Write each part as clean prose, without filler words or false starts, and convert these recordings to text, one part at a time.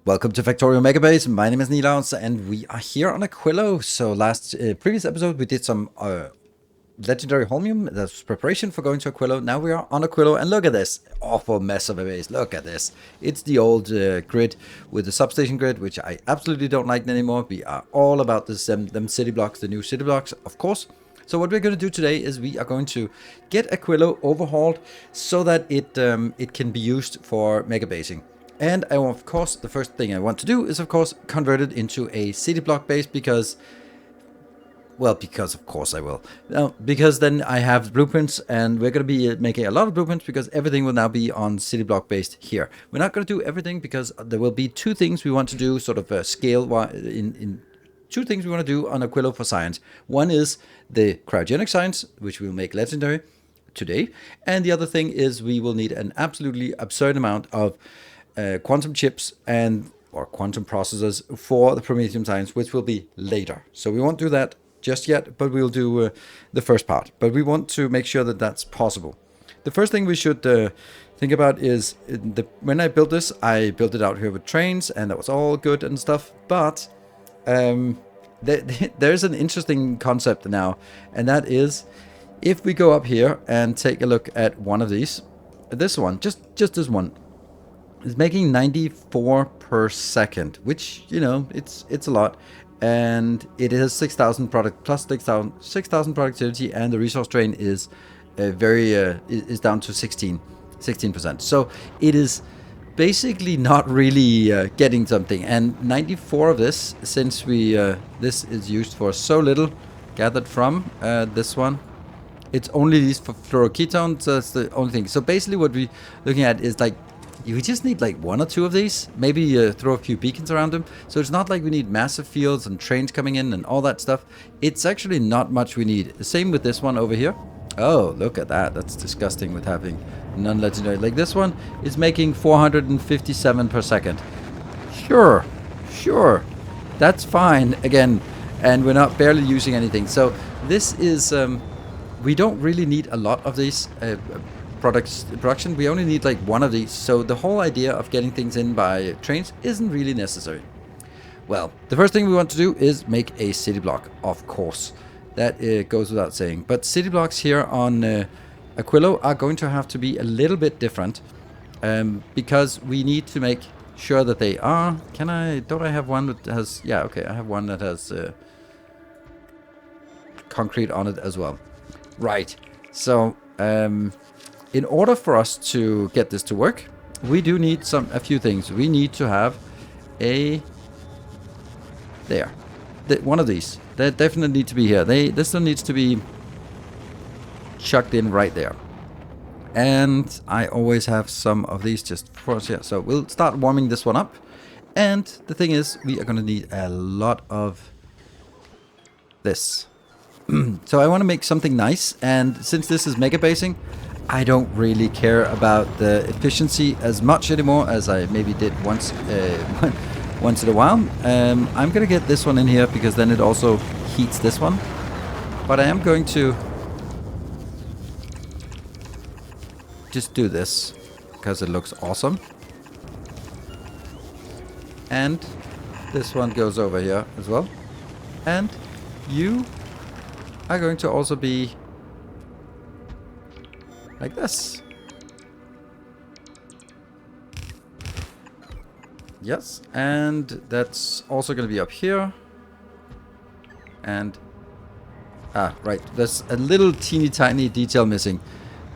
Welcome to Factorio Megabase. My name is Nilaus, and we are here on AQUILO. So previous episode, we did some legendary holmium. That's preparation for going to AQUILO. Now we are on AQUILO, and look at this awful mess of a base. Look at this. It's the old grid with the substation grid, which I absolutely don't like anymore. We are all about this them city blocks, the new city blocks, of course. So what we're going to do today is we are going to get AQUILO overhauled so that it can be used for megabasing. And of course, the first thing I want to do is, of course, convert it into a city block base because of course I will. No, because then I have blueprints, and we're going to be making a lot of blueprints because everything will now be on city block based here. We're not going to do everything because there will be two things we want to do, sort of scale in two things we want to do on AQUILO for science. One is the cryogenic science, which we'll make legendary today, and the other thing is we will need an absolutely absurd amount of quantum chips or quantum processors for the Prometheum science, which will be later. So we won't do that just yet, but we'll do the first part. But we want to make sure that that's possible. The first thing we should think about is when I built this, I built it out here with trains, and that was all good and stuff. But there's an interesting concept now, and that is if we go up here and take a look at one of these, this one, just this one, is making 94 per second, which, you know, it's a lot, and it has 6,000 product plus 6,000 productivity, and the resource drain is is down to 16%. So it is basically not really getting something, and 94 of this, since this is used for so little, gathered from this one. It's only used for fluorocetones, so that's the only thing. So basically what we're looking at is like, we just need like one or two of these, maybe throw a few beacons around them. So it's not like we need massive fields and trains coming in and all that stuff. It's actually not much we need. The same with this one over here. Oh, look at that. That's disgusting with having non-legendary. Like this one is making 457 per second. Sure. That's fine again. And we're not barely using anything. So this is, we don't really need a lot of these production. We only need like one of these, so the whole idea of getting things in by trains isn't really necessary. Well, the first thing we want to do is make a city block, of course. That goes without saying. But city blocks here on AQUILO are going to have to be a little bit different, because we need to make sure that they are. Don't I have one that has? Yeah, okay, I have one that has concrete on it as well. Right. So in order for us to get this to work, we do need a few things. We need to have one of these. They definitely need to be here. This one needs to be chucked in right there. And I always have some of these just for us here. So we'll start warming this one up. And the thing is, we are going to need a lot of this. So I want to make something nice, and since this is megabasing, I don't really care about the efficiency as much anymore as I maybe did once in a while. I'm gonna get this one in here because then it also heats this one. But I am going to just do this because it looks awesome. And this one goes over here as well. And you are going to also be like this. Yes, and that's also going to be up here. And right, there's a little teeny tiny detail missing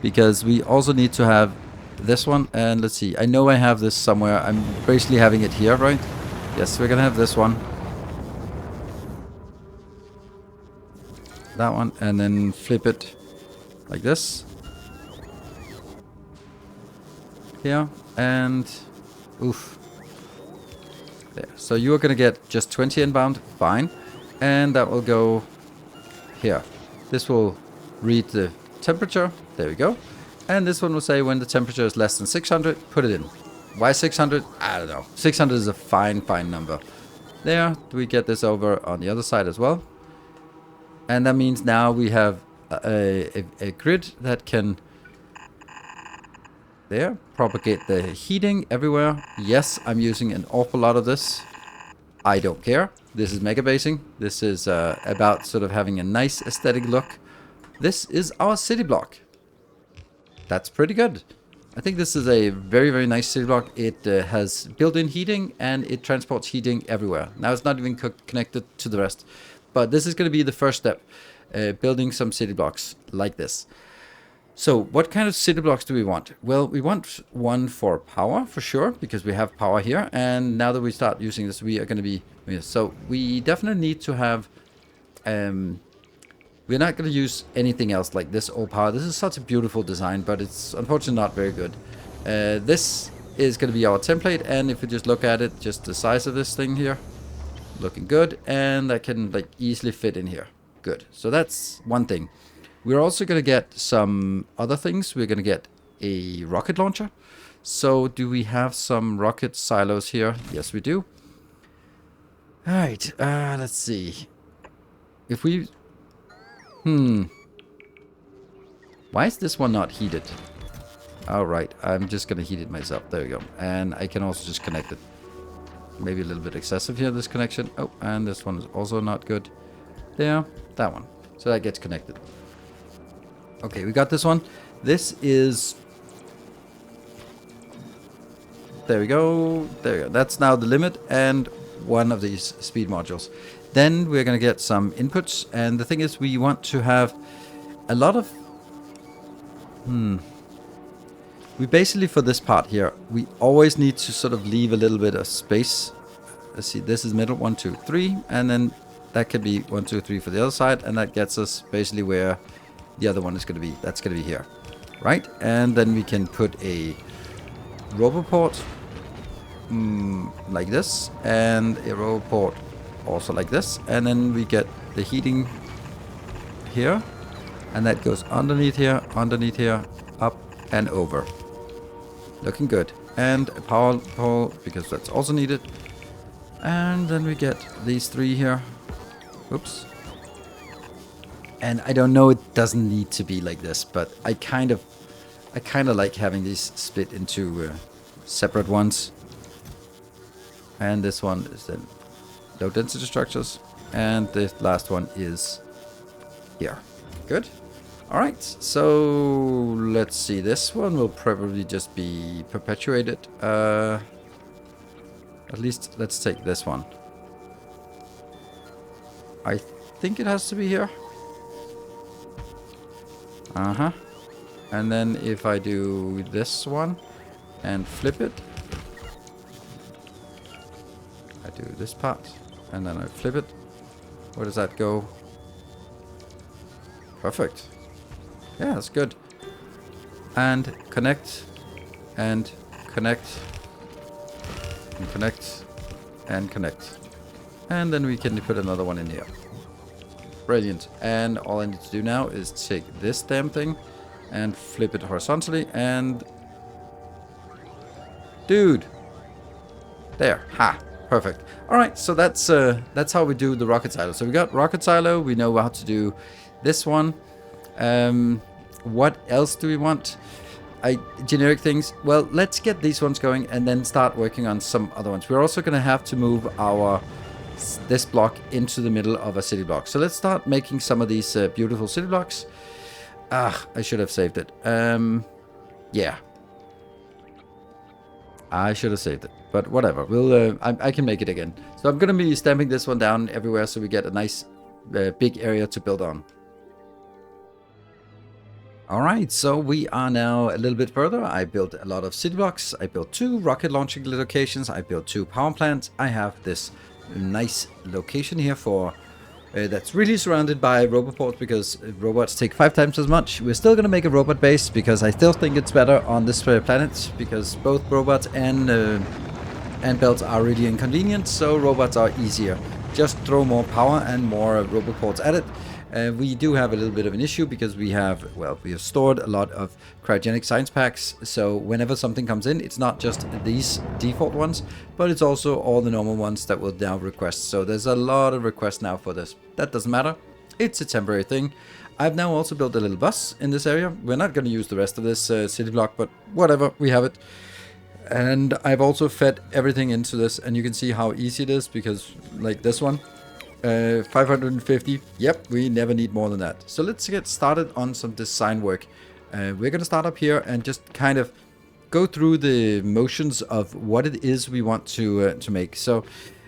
because we also need to have this one. And let's see, I know I have this somewhere. I'm basically having it here, right? Yes, we're gonna have this one, that one, and then flip it like this here, and oof, there. So you are gonna get just 20 inbound, fine, and that will go here. This will read the temperature, there we go, and this one will say when the temperature is less than 600, put it in. Why 600? I don't know. 600 is a fine number. There, we get this over on the other side as well. And that means now we have a grid that can There. Propagate the heating everywhere. Yes, I'm using an awful lot of this. I don't care. This is megabasing. This is about sort of having a nice aesthetic look. This is our city block. That's pretty good. I think this is a very, very nice city block. It has built-in heating and it transports heating everywhere. Now it's not even connected to the rest. But this is going to be the first step. Building some city blocks like this. So what kind of city blocks do we want? Well, we want one for power for sure, because we have power here. And now that we start using this, we are going to be... So we definitely need to have... we're not going to use anything else like this old power. This is such a beautiful design, but it's unfortunately not very good. This is going to be our template. And if we just look at it, just the size of this thing here, looking good. And that can like easily fit in here. Good. So that's one thing. We're also going to get some other things. We're going to get a rocket launcher. So do we have some rocket silos here? Yes, we do. All right. Let's see. If we... Why is this one not heated? All right. I'm just going to heat it myself. There we go. And I can also just connect it. Maybe a little bit excessive here, this connection. Oh, and this one is also not good. There. That one. So that gets connected. Okay, we got this one. This is... There we go. There we go. That's now the limit and one of these speed modules. Then we're going to get some inputs. And the thing is, we want to have a lot of... We basically, for this part here, we always need to sort of leave a little bit of space. Let's see, this is middle, 1, 2, 3. And then that could be 1, 2, 3 for the other side. And that gets us basically where... the other one is going to be, that's going to be here, right? And then we can put a roboport like this, and a roboport also like this, and then we get the heating here, and that goes underneath here, up and over. Looking good. And a power pole, because that's also needed. And then we get these 3 here. Oops. And I don't know, it doesn't need to be like this, but I kind of like having these split into separate ones. And this one is then low density structures, and the last one is here. Good. All right. So let's see. This one will probably just be perpetuated. At least let's take this one. I think it has to be here. And then if I do this one and flip it, I do this part and then I flip it. Where does that go? Perfect. Yeah, that's good. And connect and connect and connect and connect. And then we can put another one in here. Brilliant. And all I need to do now is take this damn thing and flip it horizontally and... Dude! There. Ha! Perfect. Alright, so that's how we do the rocket silo. So we got rocket silo, we know how to do this one. What else do we want? Generic things. Well, let's get these ones going and then start working on some other ones. We're also going to have to move this block into the middle of a city block. So let's start making some of these beautiful city blocks. I should have saved it. Yeah. I should have saved it, but whatever. We'll. I can make it again. So I'm going to be stamping this one down everywhere so we get a nice big area to build on. Alright, so we are now a little bit further. I built a lot of city blocks. I built 2 rocket launching locations. I built 2 power plants. I have this nice location here for that's really surrounded by roboports because robots take 5 times as much. We're still going to make a robot base because I still think it's better on this planet because both robots and belts are really inconvenient, so robots are easier. Just throw more power and more roboports at it. We do have a little bit of an issue because we have stored a lot of cryogenic science packs, so whenever something comes in, it's not just these default ones, but it's also all the normal ones that will now request. So there's a lot of requests now for this. That doesn't matter. It's a temporary thing. I've now also built a little bus in this area. We're not going to use the rest of this city block, but whatever, we have it. And I've also fed everything into this, and you can see how easy it is, because like this one, 550, yep, we never need more than that. So let's get started on some design work. We're going to start up here and just kind of go through the motions of what it is we want to make. So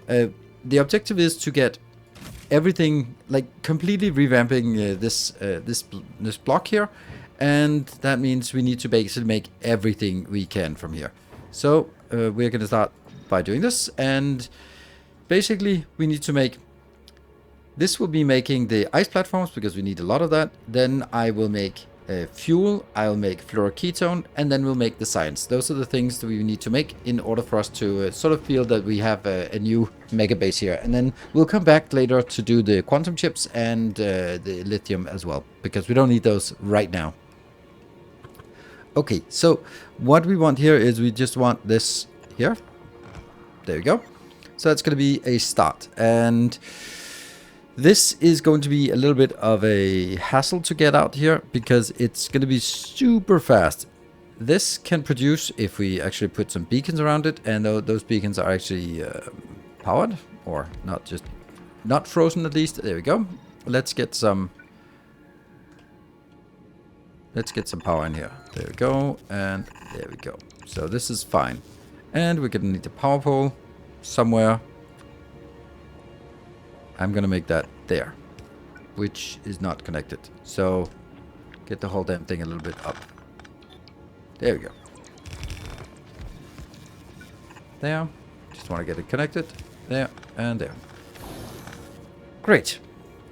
the objective is to get everything, like completely revamping this block here, and that means we need to basically make everything we can from here. So we're going to start by doing this, and basically we need to make, this will be making the ice platforms because we need a lot of that. Then I will make fuel, I'll make fluorocetone, and then we'll make the science. Those are the things that we need to make in order for us to sort of feel that we have a new Megabase here. And then we'll come back later to do the quantum chips and the lithium as well, because we don't need those right now. Okay, so what we want here is we just want this here. There we go. So that's going to be a start. And this is going to be a little bit of a hassle to get out here because it's going to be super fast. This can produce if we actually put some beacons around it, and those beacons are actually powered, or not frozen at least. There we go. Let's get some power in here. There we go, and there we go. So this is fine. And we're going to need a power pole somewhere. I'm going to make that there, which is not connected. So get the whole damn thing a little bit up. There we go. There. Just want to get it connected. There and there. Great.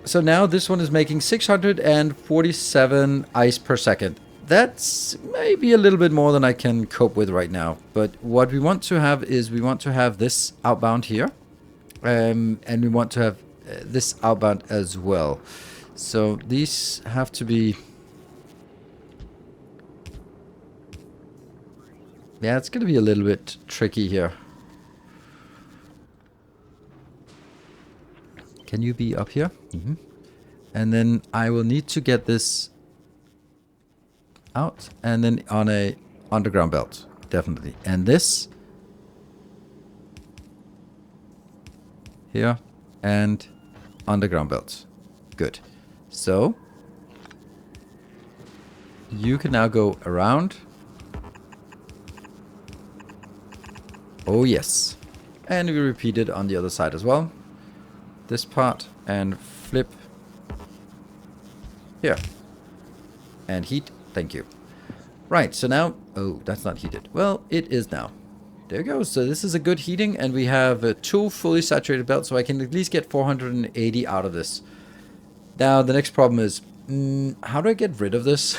So now this one is making 647 ice per second. That's maybe a little bit more than I can cope with right now. But what we want to have is we want to have this outbound here. And we want to have this outbound as well. So these have to be... Yeah, it's going to be a little bit tricky here. Can you be up here? Mm-hmm. And then I will need to get this out and then on a underground belt, definitely. And this here and underground belts. Good. So you can now go around. Oh yes. And we repeat it on the other side as well. This part and flip here. And heat. Thank you. Right, so now... Oh, that's not heated. Well, it is now. There we go. So this is a good heating, and we have 2 fully saturated belts, so I can at least get 480 out of this. Now, the next problem is, how do I get rid of this?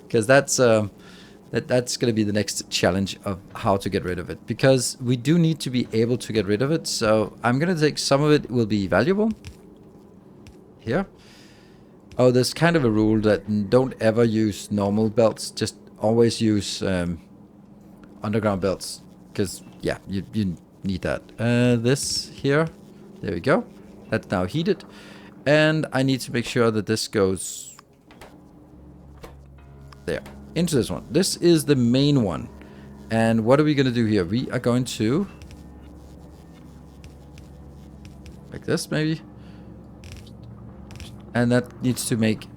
Because that's going to be the next challenge of how to get rid of it. Because we do need to be able to get rid of it, so I'm going to take some of it will be valuable. Here. Oh, there's kind of a rule that don't ever use normal belts, just always use underground belts. Because, yeah, you need that. This here, there we go. That's now heated. And I need to make sure that this goes there, into this one. This is the main one. And what are we going to do here? We are going to, like this maybe. And that needs to make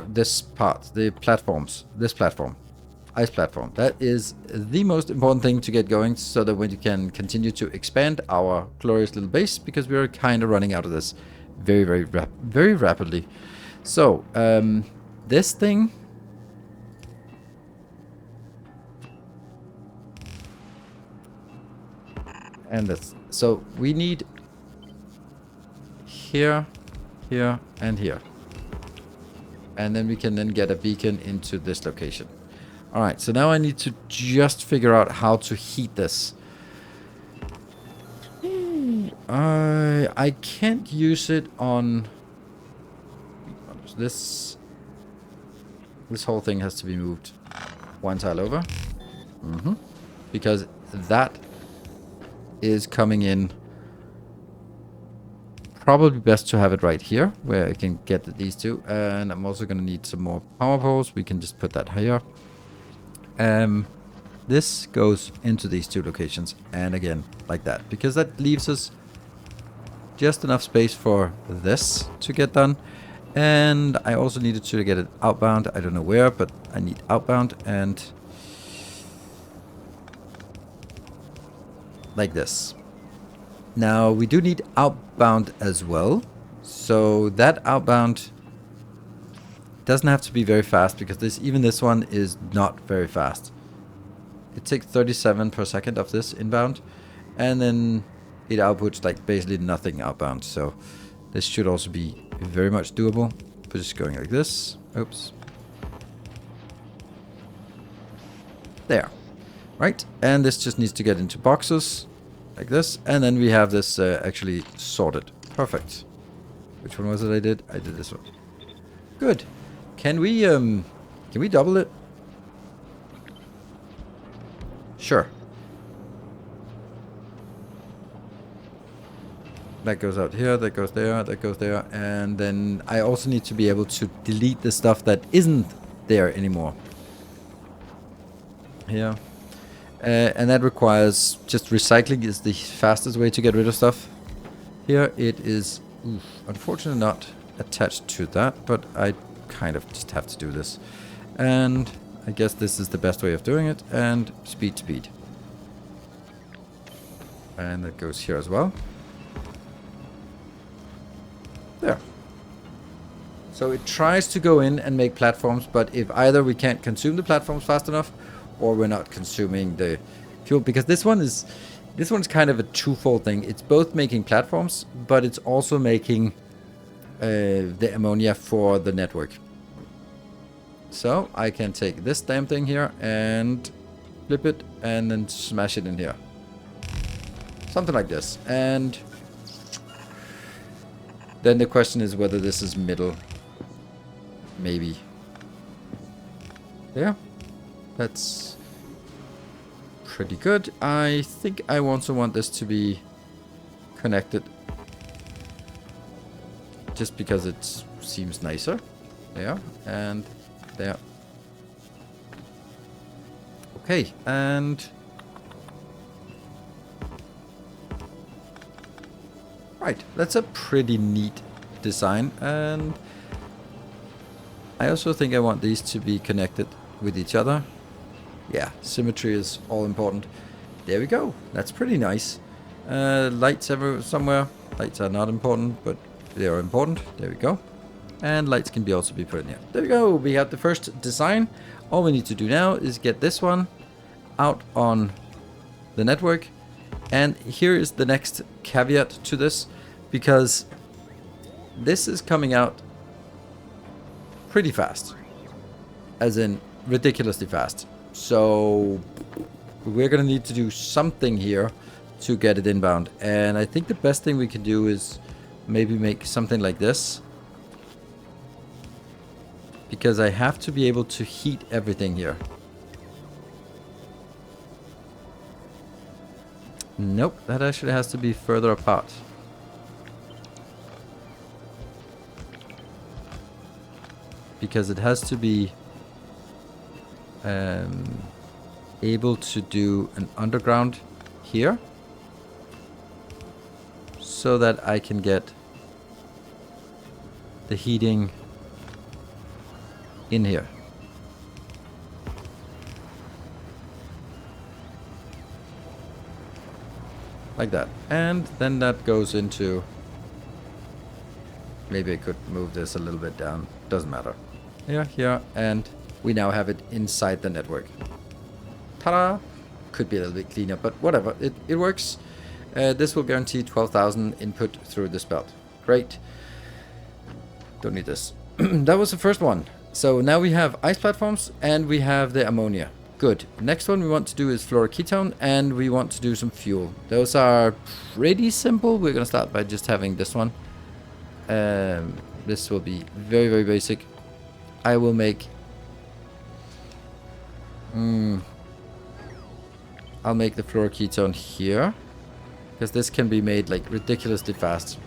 this part, the platforms, this platform. Ice platform. That is the most important thing to get going so that we can continue to expand our glorious little base, because we are kind of running out of this very rapidly. So, this thing... And this. So, we need here, here, and here. And then we can then get a beacon into this location. Alright, so now I need to just figure out how to heat this. I can't use it on... This whole thing has to be moved one tile over. Because that is coming in probably best to have it right here, where I can get these two. And I'm also going to need some more power poles. We can just put that here. This goes into these two locations, and again, like that. Because that leaves us just enough space for this to get done. And I also needed to get it outbound. I don't know where, but I need outbound, and like this. Now we do need outbound as well. So that outbound doesn't have to be very fast, because this one is not very fast. It takes 37 per second of this inbound, and then it outputs like basically nothing outbound. So this should also be very much doable. But just going like this. Oops. There. Right. And this just needs to get into boxes like this. And then we have this actually sorted. Perfect. Which one was it I did? I did this one. Good. Can we double it? Sure. That goes out here, that goes there, that goes there. And then I also need to be able to delete the stuff that isn't there anymore. Here. And that requires just recycling is the fastest way to get rid of stuff. Here it is, unfortunately not attached to that, but I kind of just have to do this. And I guess this is the best way of doing it. And speed. And that goes here as well. There. So it tries to go in and make platforms, but if either we can't consume the platforms fast enough, or we're not consuming the fuel, because this one's kind of a twofold thing. It's both making platforms, but it's also making the ammonia for the network. So I can take this damn thing here and flip it and then smash it in here. Something like this. And then the question is whether this is middle. Maybe. Yeah. That's pretty good. I think I also want this to be connected. Just because it seems nicer. There. And there. Okay. And right, that's a pretty neat design, and I also think I want these to be connected with each other. Yeah, symmetry is all important. There we go. That's pretty nice. Lights somewhere. Lights are not important, but they are important. There we go. And lights can also be put in here. There we go. We have the first design. All we need to do now is get this one out on the network. And here is the next caveat to this, because this is coming out pretty fast, as in ridiculously fast. So we're going to need to do something here to get it inbound. And I think the best thing we can do is maybe make something like this, because I have to be able to heat everything here. Nope, that actually has to be further apart. Because it has to be able to do an underground here, so that I can get the heating in here. Like that. And then that goes into... Maybe I could move this a little bit down. Doesn't matter. Here, and we now have it inside the network. Ta-da! Could be a little bit cleaner, but whatever. It works. This will guarantee 12,000 input through this belt. Great. Don't need this. That was the first one. So now we have ice platforms and we have the ammonia. Good. Next one we want to do is fluorocetone, and we want to do some fuel. Those are pretty simple. We're going to start by just having this one. This will be very, very basic. I will make... I'll make the fluorocetone here, because this can be made like ridiculously fast.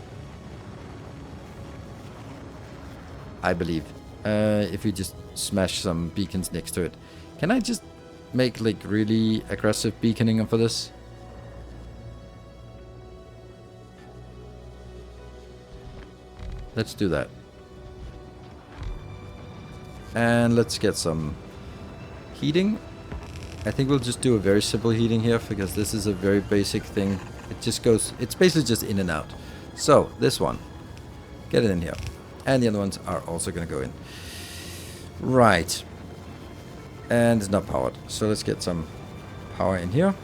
I believe. If we just smash some beacons next to it. Can I just make like really aggressive beaconing for this? Let's do that. And let's get some heating. I think we'll just do a very simple heating here because this is a very basic thing. It just goes, it's basically just in and out. So this one, get it in here. And the other ones are also going to go in. Right. And it's not powered. So let's get some power in here.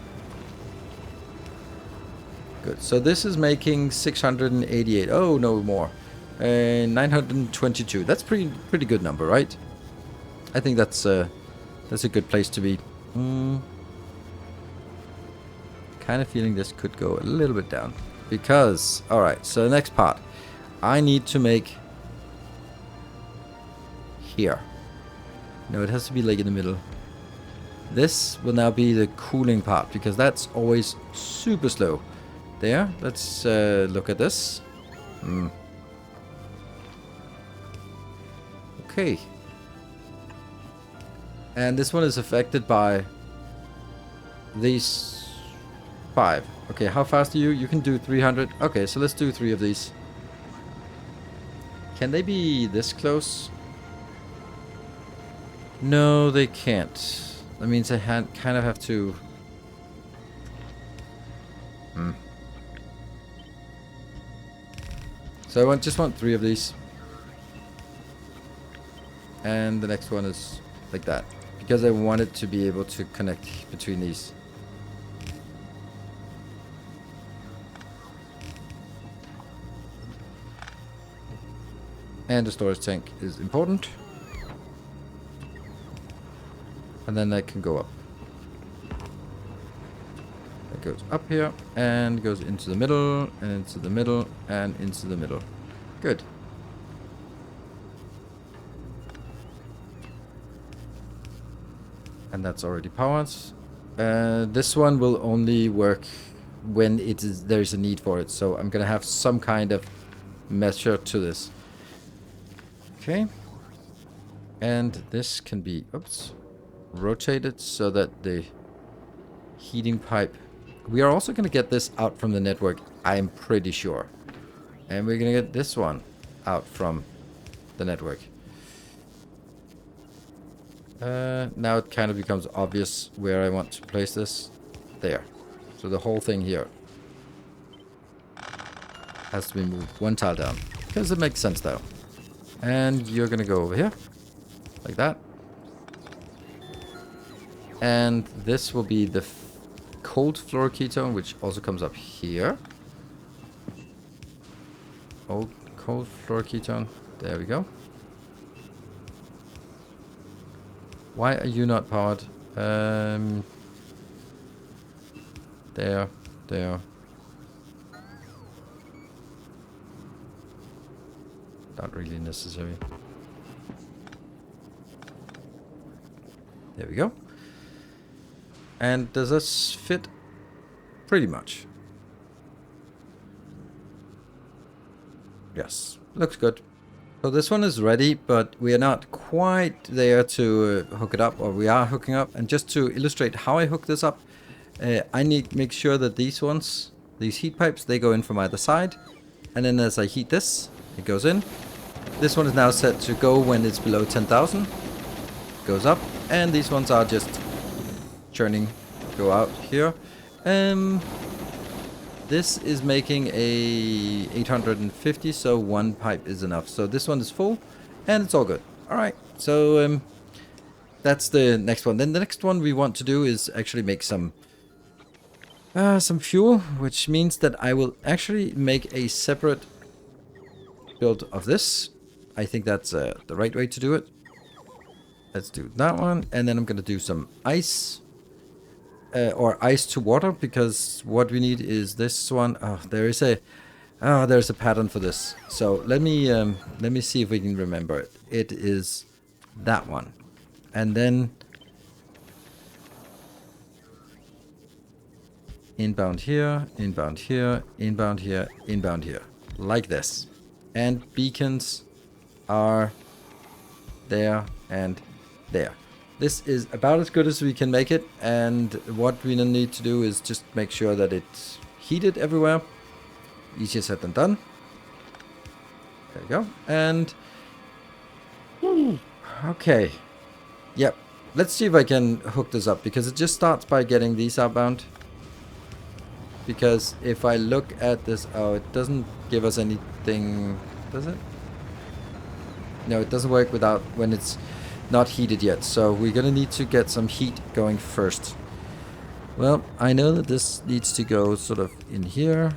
Good. So this is making 688. Oh, no more. 922. That's pretty good number, right? I think that's a good place to be. Kind of feeling this could go a little bit down. Because, alright, so the next part. I need to make here. No, it has to be like in the middle. This will now be the cooling part because that's always super slow. There, let's look at this. Okay. And this one is affected by these 5. Okay, how fast are you? You can do 300. Okay, so let's do 3 of these. Can they be this close? No, they can't. That means I kind of have to... So I just want 3 of these. And the next one is like that. Because I wanted to be able to connect between these. And the storage tank is important. And then that can go up. That goes up here and goes into the middle and into the middle and into the middle. Good. And that's already powered. This one will only work when there's a need for it. So I'm gonna have some kind of measure to this. Okay. And this can be, oops, rotated so that the heating pipe... We are also going to get this out from the network, I'm pretty sure. And we're going to get this one out from the network. Now it kind of becomes obvious where I want to place this. There. So the whole thing here has to be moved 1 tile down. Because it makes sense though. And you're going to go over here. Like that. And this will be the cold fluorocetone, which also comes up here. Old cold fluorocetone. There we go. Why are you not powered? There. Not really necessary. There we go. And does this fit? Pretty much. Yes, looks good. So this one is ready, but we are not quite there to hook it up, or we are hooking up. And just to illustrate how I hook this up, I need to make sure that these ones, these heat pipes, they go in from either side. And then as I heat this, it goes in. This one is now set to go when it's below 10,000. Goes up. And these ones are just churning, go out here. This is making a 850, so 1 pipe is enough. So this one is full, and it's all good. All right, so that's the next one. Then the next one we want to do is actually make some fuel, which means that I will actually make a separate build of this. I think that's the right way to do it. Let's do that one, and then I'm gonna do some ice. Or ice to water, because what we need is this one. Oh, there's a pattern for this. So let me see if we can remember it. It is that one, and then inbound here, inbound here, inbound here, inbound here, like this. And beacons are there, and there. This is about as good as we can make it, and what we need to do is just make sure that it's heated everywhere. Easier said than done. There we go. And okay. Yep. Let's see if I can hook this up, because it just starts by getting these outbound. Because if I look at this, oh, it doesn't give us anything, does it? No, it doesn't work without when it's not heated yet. So we're gonna need to get some heat going first. Well, I know that this needs to go sort of in here.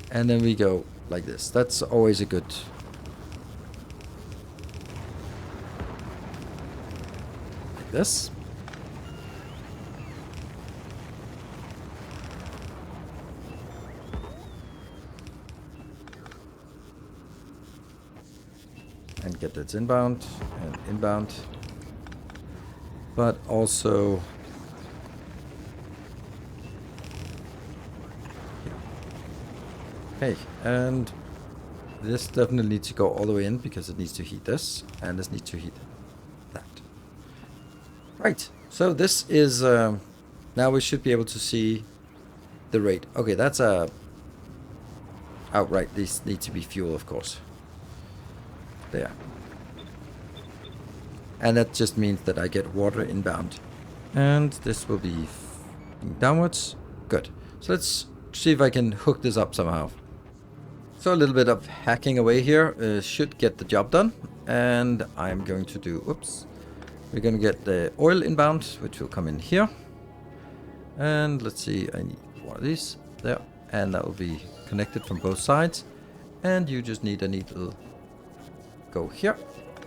And then we go like this. That's always a good... like this. And get that inbound and inbound. But also... okay, and this definitely needs to go all the way in, because it needs to heat this, and this needs to heat that. Right, so this is... now we should be able to see the rate. Okay, that's a... outright, these need to be fuel, of course. There. And that just means that I get water inbound. And this will be downwards. Good. So let's see if I can hook this up somehow. So a little bit of hacking away here should get the job done. And I'm going to do... oops. We're going to get the oil inbound, which will come in here. And let's see, I need one of these. There. And that will be connected from both sides. And you just need a needle... go here.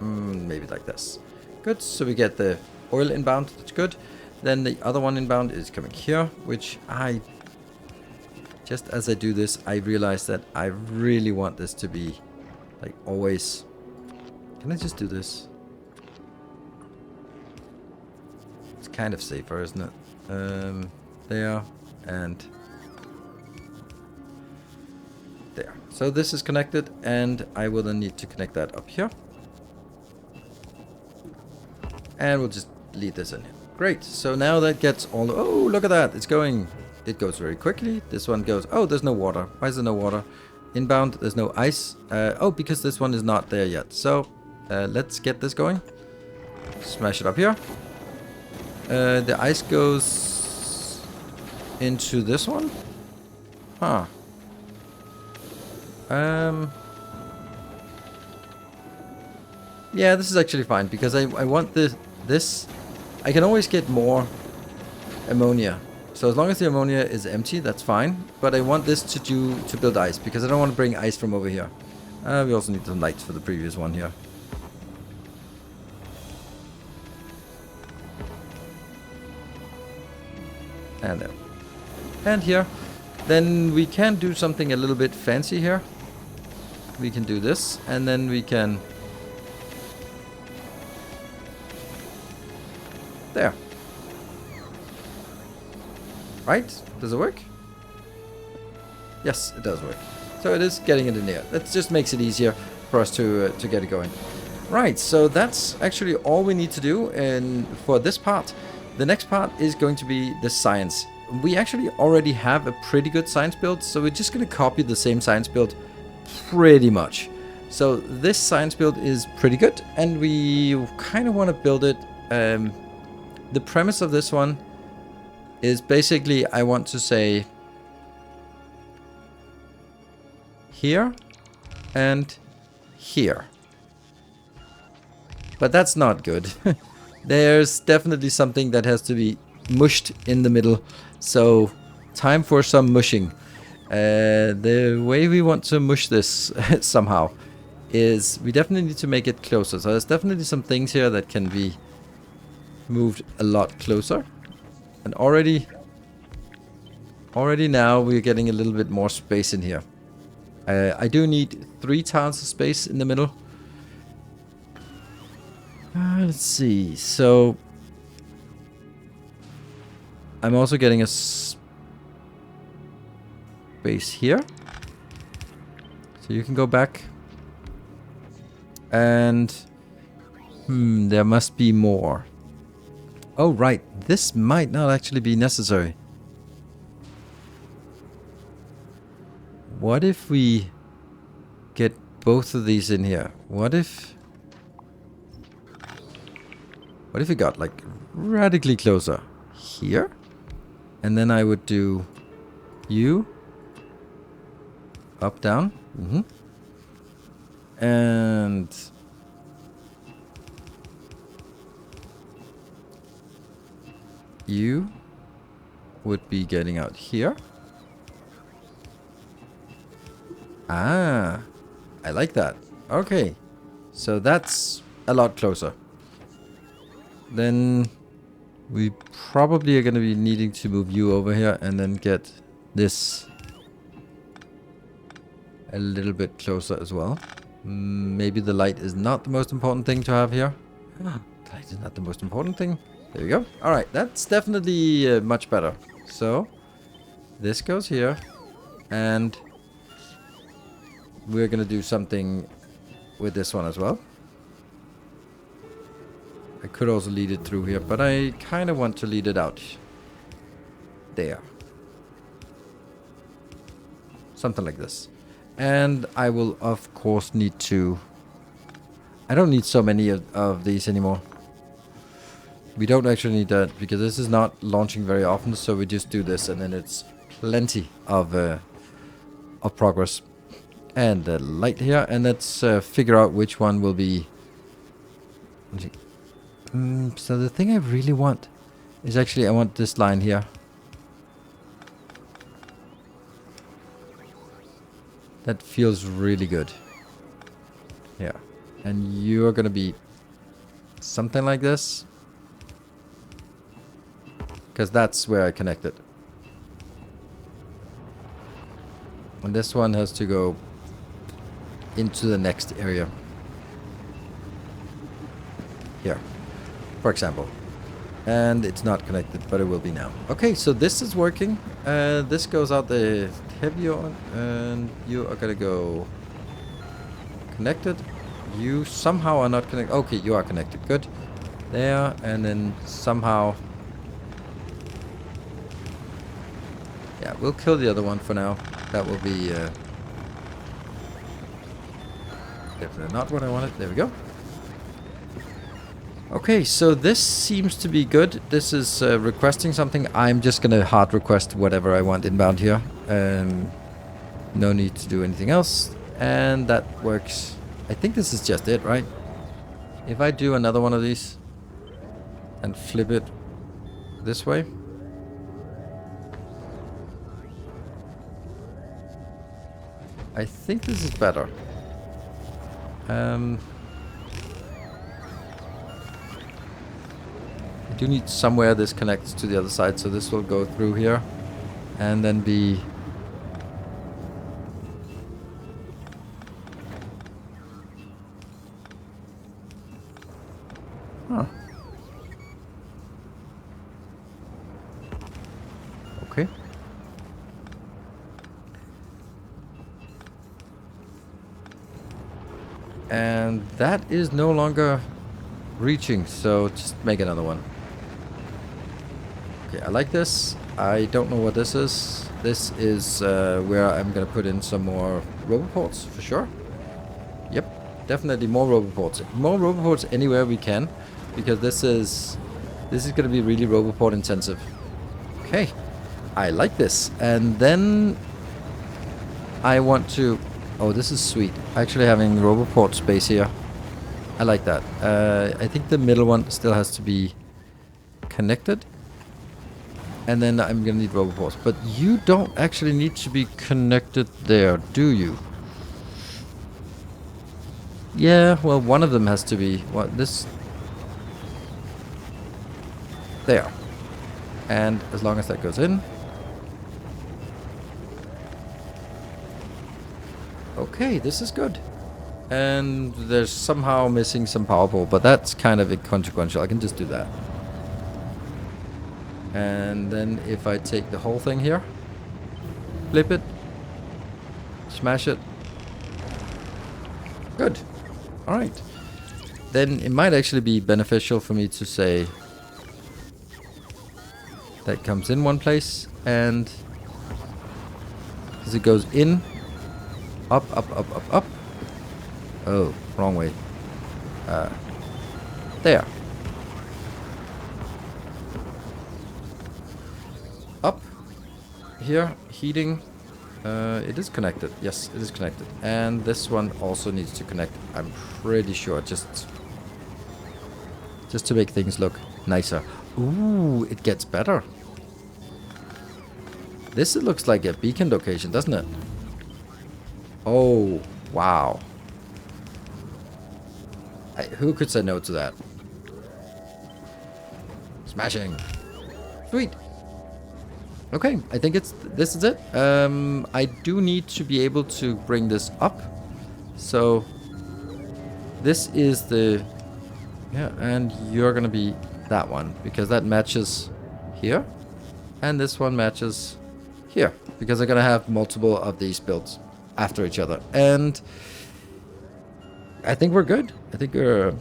Maybe like this. Good. So we get the oil inbound. That's good. Then the other one inbound is coming here, which I... just as I do this, I realize that I really want this to be like always... can I just do this? It's kind of safer, isn't it? There and there. So this is connected, and I will then need to connect that up here. And we'll just leave this in here. Great. So now that gets all... oh, look at that. It's going... it goes very quickly. This one goes... oh, there's no water. Why is there no water? Inbound, there's no ice. Oh, because this one is not there yet. So let's get this going. Smash it up here. The ice goes into this one. Huh. Yeah, this is actually fine, because I want this... I can always get more ammonia. So as long as the ammonia is empty, that's fine. But I want this to build ice, because I don't want to bring ice from over here. We also need some lights for the previous one here. And there. And here. Then we can do something a little bit fancy here. We can do this, and then we can... there. Right? Does it work? Yes, it does work. So it is getting it in there. That just makes it easier for us to get it going. Right, so that's actually all we need to do for this part. The next part is going to be the science. We actually already have a pretty good science build, so we're just going to copy the same science build pretty much. So this science build is pretty good, and we kind of want to build it. The premise of this one is basically, I want to say here and here. But that's not good. There's definitely something that has to be mushed in the middle. So time for some mushing. The way we want to mush this somehow is we definitely need to make it closer. So there's definitely some things here that can be moved a lot closer. And already now we're getting a little bit more space in here. I do need 3 tiles of space in the middle. Let's see. So I'm also getting a space here. So you can go back And there must be more. Oh, right. This might not actually be necessary. What if we get both of these in here? What if we got like radically closer here? And then I would do you up, down. And you would be getting out here. Ah, I like that. Okay, so that's a lot closer. Then we probably are going to be needing to move you over here and then get this a little bit closer as well. Maybe the light is not the most important thing to have here. The light is not the most important thing. There we go. Alright, that's definitely much better. So, this goes here. And we're going to do something with this one as well. I could also lead it through here, but I kind of want to lead it out. There. Something like this. And I will, of course, need to... I don't need so many of these anymore. We don't actually need that, because this is not launching very often, so we just do this, and then it's plenty of progress. And the light here, and let's figure out which one will be... so the thing I really want is actually, I want this line here. That feels really good. Yeah. And you're gonna be something like this. Because that's where I connect it. And this one has to go into the next area. Here, for example. And it's not connected, but it will be now. Okay, so this is working. This goes out the heavier one, and you are gonna go connected. You somehow are not connected. Okay, you are connected. Good. There, and then somehow... yeah, we'll kill the other one for now. That will be definitely not what I wanted. There we go. Okay, so this seems to be good. This is requesting something. I'm just going to hard request whatever I want inbound here. No need to do anything else. And that works. I think this is just it, right? If I do another one of these and flip it this way. I think this is better. I do need somewhere this connects to the other side, so this will go through here and then be... huh. Okay. And that is no longer reaching, so just make another one. Okay, I like this. I don't know what this is. This is where I'm gonna put in some more roboports for sure. Yep, definitely more roboports. More roboports anywhere we can, because this is gonna be really roboport intensive. Okay, I like this. And then I want to... oh, this is sweet. Actually having roboport space here. I like that. I think the middle one still has to be connected. And then I'm gonna need roboports. But you don't actually need to be connected there, do you? Yeah, well, one of them has to be... what, this... there. And as long as that goes in... okay, this is good. And there's somehow missing some power pole, but that's kind of inconsequential. I can just do that. And then if I take the whole thing here, flip it, smash it. Good. Alright. Then it might actually be beneficial for me to say that comes in one place, and as it goes in, up, up, up, up, up. Oh, wrong way. There. Up. Here, heating. It is connected. Yes, it is connected. And this one also needs to connect, I'm pretty sure, just to make things look nicer. Ooh, it gets better. This looks like a beacon location, doesn't it? Oh, wow. Who could say no to that? Smashing. Sweet. Okay, I think this is it. I do need to be able to bring this up. So this is the, yeah, and you're gonna be that one because that matches here, and this one matches here because I'm gonna have multiple of these built after each other, and I think we're good. I think we're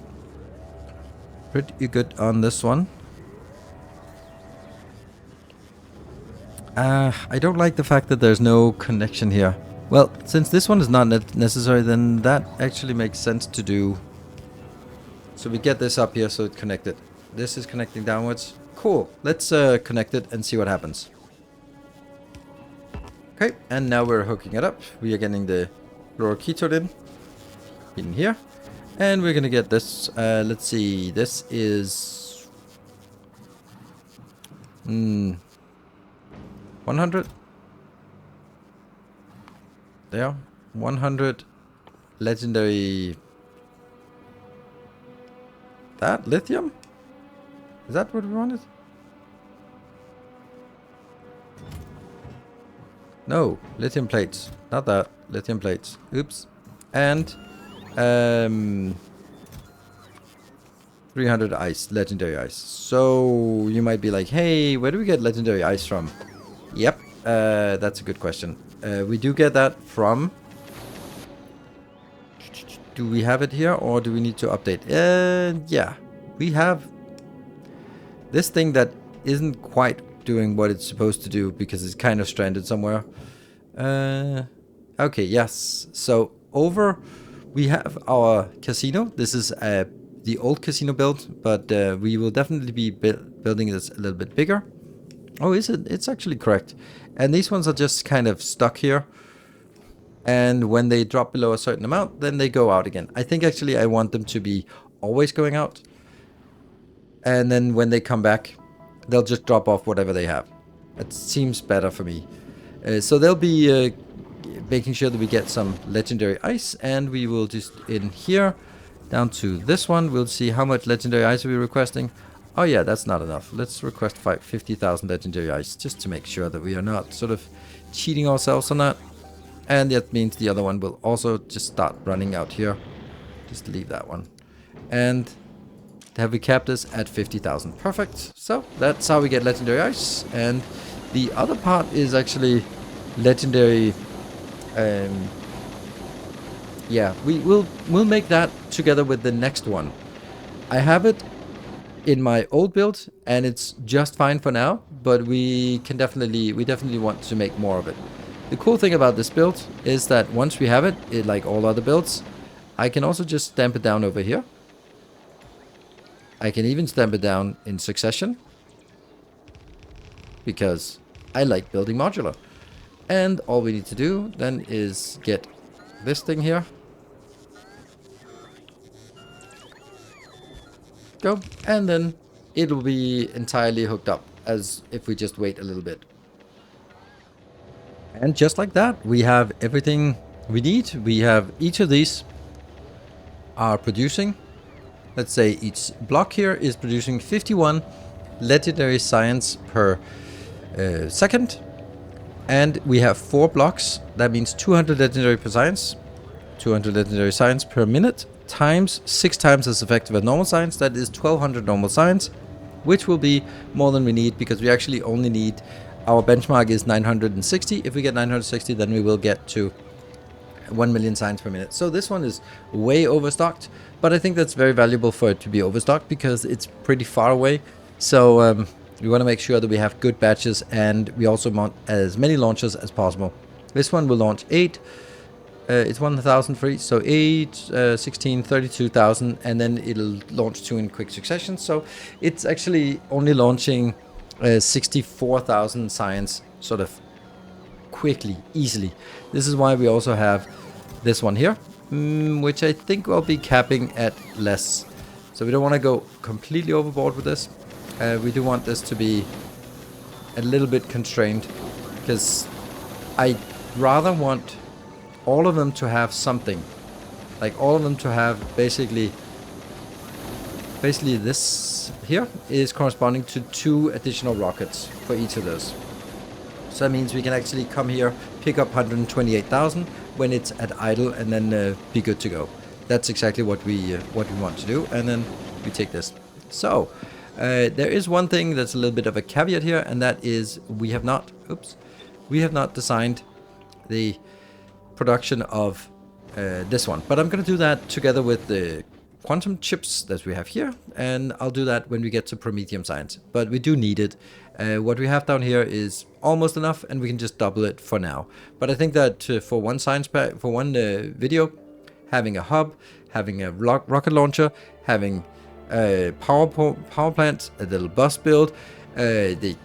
pretty good on this one. I don't like the fact that there's no connection here. Well, since this one is not necessary, then that actually makes sense to do. So we get this up here so it's connected. This is connecting downwards. Cool. Let's connect it and see what happens. Okay, and now we're hooking it up. We are getting the fluorocetone in here. And we're gonna get this, let's see, this is 100. There, 100 legendary. That lithium? Is that what we wanted? No, lithium plates. Not that. Lithium plates. Oops. And 300 ice, legendary ice. So you might be like, hey, where do we get legendary ice from? Yep, that's a good question. We do get that from... Do we have it here or do we need to update? Yeah, we have this thing that isn't quite doing what it's supposed to do because it's kind of stranded somewhere. Okay, yes. So we have our casino. This is the old casino build, but we will definitely be building this a little bit bigger. Oh, is it? It's actually correct. And these ones are just kind of stuck here. And when they drop below a certain amount, then they go out again. I think actually I want them to be always going out. And then when they come back, they'll just drop off whatever they have. It seems better for me. So they'll be making sure that we get some legendary ice. And we will just in here, down to this one, we'll see how much legendary ice are we requesting. Oh yeah, that's not enough. Let's request 50,000 legendary ice just to make sure that we are not sort of cheating ourselves on that. And that means the other one will also just start running out here. Just leave that one. And have we capped this at 50,000? Perfect. So that's how we get legendary ice. And the other part is actually legendary. Yeah, we'll make that together with the next one. I have it in my old build and it's just fine for now, but we definitely want to make more of it. The cool thing about this build is that once we have it, like all other builds, I can also just stamp it down over here. I can even stamp it down in succession because I like building modular. And all we need to do then is get this thing here. Go, and then it'll be entirely hooked up as if we just wait a little bit. And just like that, we have everything we need. We have each of these are producing. Let's say each block here is producing 51 legendary science per second. And we have 4 blocks. That means 200 legendary per science. 200 legendary science per minute times 6 times as effective as normal science. That is 1200 normal science, which will be more than we need because we actually only need... Our benchmark is 960. If we get 960, then we will get to 1 million signs per minute. So this one is way overstocked, but I think that's very valuable for it to be overstocked because it's pretty far away. So we want to make sure that we have good batches, and we also want as many launches as possible. This one will launch 8. It's 1,000 free, so 8, 16, 32,000, and then it'll launch 2 in quick succession. So it's actually only launching 64,000 science sort of quickly, easily. This is why we also have this one here, which I think will be capping at less. So we don't want to go completely overboard with this. We do want this to be a little bit constrained, because I rather want all of them to have something, like all of them to have basically this here is corresponding to 2 additional rockets for each of those. So that means we can actually come here, pick up 128,000 when it's at idle, and then be good to go. That's exactly what we want to do, and then we take this. So there is one thing that's a little bit of a caveat here, and that is we have not designed the production of this one, but I'm going to do that together with the quantum chips that we have here, and I'll do that when we get to Promethium science. But we do need it. What we have down here is almost enough, and we can just double it for now. But I think that for one science pack, for one video, having a hub, having a rocket launcher, having a power plant, a little bus build, the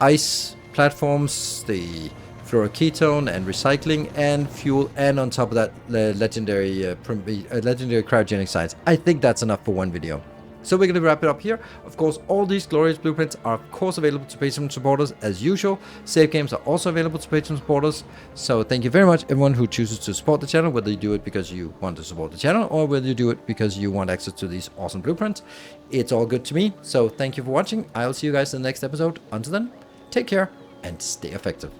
ice platforms, the fluorocetone and recycling and fuel, and on top of that legendary cryogenic science. I think that's enough for one video. So we're going to wrap it up here. Of course, all these glorious blueprints are of course available to Patreon supporters as usual. Save games are also available to Patreon supporters. So thank you very much everyone who chooses to support the channel, whether you do it because you want to support the channel or whether you do it because you want access to these awesome blueprints. It's all good to me. So thank you for watching. I'll see you guys in the next episode. Until then, take care and stay effective.